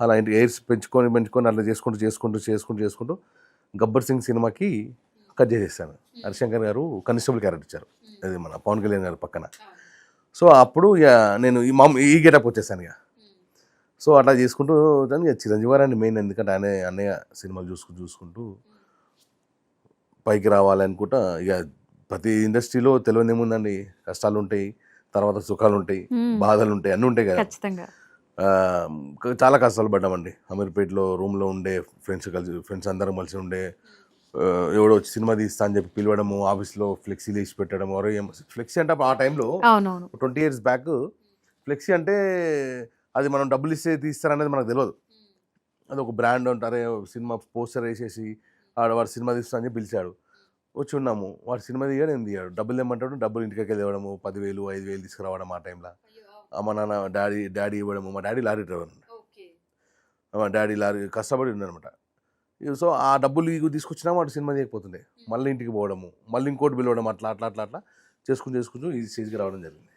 అలా ఇంటి ఎయిర్స్ పెంచుకొని అట్లా చేసుకుంటూ గబ్బర్ సింగ్ సినిమాకి కట్ చేసేసాను. హరిశంకర్ గారు కానిస్టేబుల్ క్యారెక్టర్ ఇచ్చారు, అది మన పవన్ కళ్యాణ్ గారు పక్కన. సో అప్పుడు ఇక నేను ఈ గెటప్ వచ్చేసాను ఇక. సో అట్లా చేసుకుంటూ ఇక చిరంజీవి గారు మెయిన్, ఎందుకంటే అన్నయ్య సినిమాలు చూసుకుంటూ పైకి రావాలనుకుంటా. ఇక ప్రతి ఇండస్ట్రీలో తెలియని ఏముందండి, కష్టాలు ఉంటాయి, తర్వాత సుఖాలు ఉంటాయి, బాధలు ఉంటాయి, అన్నీ ఉంటాయి కదా. చాలా కష్టాలు పడ్డామండి. అమీర్పేటలో రూమ్లో ఉండే ఫ్రెండ్స్ అందరం కలిసి ఉండే. ఎవడో వచ్చి సినిమా తీస్తా అని చెప్పి పిలవడము, ఆఫీస్లో ఫ్లెక్సీలు వేసి పెట్టడం. ఫ్లెక్సీ అంటే ఆ టైంలో 20 years బ్యాక్ ఫ్లెక్సీ అంటే అది మనం డబ్బులు ఇస్తే తీస్తారనేది మనకు తెలియదు. అది ఒక బ్రాండ్ అంటారే, సినిమా పోస్టర్ వేసేసి వాడు సినిమా తీస్తా అని చెప్పి పిలిచాడు. వచ్చి ఉన్నాము, వాడు సినిమా దిగాడు, నేను దిగాడు. డబ్బులు ఇవ్వమంటాడు, డబ్బులు ఇంటికి వెళ్ళవడము, 10,000 5,000 తీసుకురావడం. ఆ టైంలో మా నాన్న డాడీ ఇవ్వడము. మా డాడీ లారీ డ్రైవర్ అండి, మా డాడీ లారీ కష్టపడి ఉన్నారనమాట. సో ఆ డబ్బులు తీసుకొచ్చినా వాడు సినిమా చేయకపోతుండే, మళ్ళీ ఇంటికి పోవడము, మళ్ళీ ఇంకోటి పిలవడం, అట్లా చేసుకుంటూ ఈ స్టేజ్కి రావడం జరిగింది.